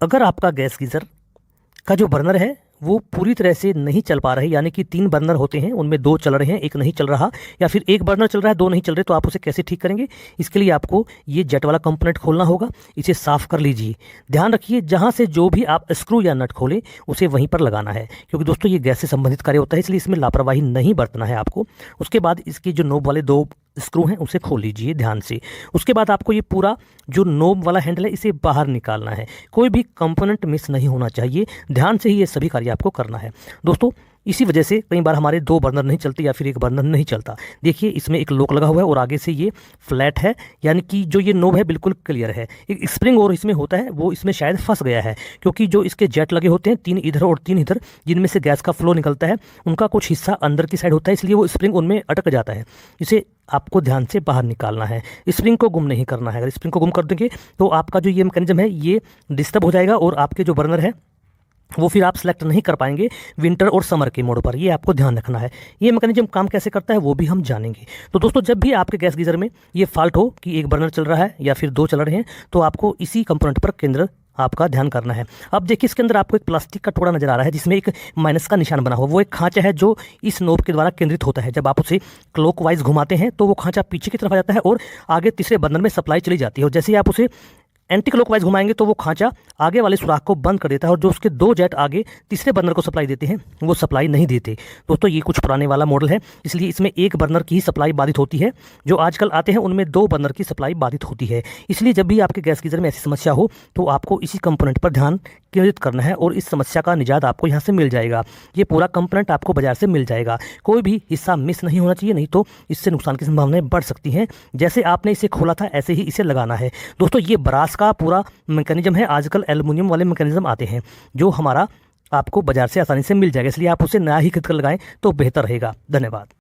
अगर आपका gas geyser का जो बर्नर है वो पूरी तरह से नहीं चल पा रहे, यानी कि 3 बर्नर होते हैं, उनमें 2 चल रहे हैं, एक नहीं चल रहा, या फिर एक बर्नर चल रहा है 2 नहीं चल रहे, तो आप उसे कैसे ठीक करेंगे? इसके लिए आपको ये जेट वाला कंपोनेंट खोलना होगा। इसे साफ़ कर लीजिए। ध्यान रखिए जहाँ से जो भी आप स्क्रू या नट खोलें उसे वहीं पर लगाना है, क्योंकि दोस्तों ये गैस से संबंधित कार्य होता है, इसलिए इसमें लापरवाही नहीं बरतना है आपको। उसके बाद इसके जो नोब वाले 2 स्क्रू हैं उसे खोल लीजिए ध्यान से। उसके बाद आपको ये पूरा जो नोब वाला हैंडल है इसे बाहर निकालना है। कोई भी कंपोनेंट मिस नहीं होना चाहिए। ध्यान से ही ये सभी कार्य आपको करना है दोस्तों। इसी वजह से कई बार हमारे 2 बर्नर नहीं चलते या फिर एक बर्नर नहीं चलता। देखिए इसमें एक लॉक लगा हुआ है और आगे से ये फ्लैट है, यानी कि जो ये नोब है बिल्कुल क्लियर है। एक स्प्रिंग और इसमें होता है, वो इसमें शायद फंस गया है, क्योंकि जो इसके जेट लगे होते हैं 3 इधर और 3 इधर, जिनमें से गैस का फ्लो निकलता है, उनका कुछ हिस्सा अंदर की साइड होता है, इसलिए वो स्प्रिंग उनमें अटक जाता है। इसे आपको ध्यान से बाहर निकालना है, स्प्रिंग को गुम नहीं करना है। अगर स्प्रिंग को गुम कर देंगे तो आपका जो ये मैकेनिज्म है ये डिस्टर्ब हो जाएगा और आपके जो बर्नर है वो फिर आप सेलेक्ट नहीं कर पाएंगे विंटर और समर के मोड पर। ये आपको ध्यान रखना है। ये मैकेनिज्म काम कैसे करता है वो भी हम जानेंगे। तो दोस्तों जब भी आपके गैस गीज़र में ये फॉल्ट हो कि एक बर्नर चल रहा है या फिर 2 चल रहे हैं, तो आपको इसी कंपोनेंट पर केंद्र आपका ध्यान करना है। अब देखिए इसके अंदर आपको एक प्लास्टिक का टुकड़ा नजर आ रहा है जिसमें एक माइनस का निशान बना हुआ। वो एक खांचा है जो इस नोब के द्वारा केंद्रित होता है। जब आप उसे क्लॉकवाइज घुमाते हैं तो वो खांचा पीछे की तरफ आ जाता है और आगे तीसरे बर्नर में सप्लाई चली जाती है, और जैसे ही आप उसे एंटी क्लॉकवाइज घुमाएंगे तो वो खांचा आगे वाले सुराख को बंद कर देता है, और जो उसके 2 जेट आगे तीसरे बर्नर को सप्लाई देते हैं वो सप्लाई नहीं देते। दोस्तों ये कुछ पुराने वाला मॉडल है, इसलिए इसमें एक बर्नर की ही सप्लाई बाधित होती है। जो आजकल आते हैं उनमें 2 बर्नर की सप्लाई बाधित होती है। इसलिए जब भी आपके गैस गीज़र में ऐसी समस्या हो तो आपको इसी कंपोनेंट पर ध्यान केंद्रित करना है और इस समस्या का निजात आपको यहाँ से मिल जाएगा। ये पूरा कंपोनेंट आपको बाजार से मिल जाएगा। कोई भी हिस्सा मिस नहीं होना चाहिए, नहीं तो इससे नुकसान की संभावनाएं बढ़ सकती हैं। जैसे आपने इसे खोला था ऐसे ही इसे लगाना है। दोस्तों ये ब्रास का पूरा मैकेनिज्म है। आजकल एल्युमिनियम वाले मैकेनिज्म आते हैं जो हमारा आपको बाजार से आसानी से मिल जाएगा, इसलिए आप उसे नया ही खरीद कर लगाएं तो बेहतर रहेगा। धन्यवाद।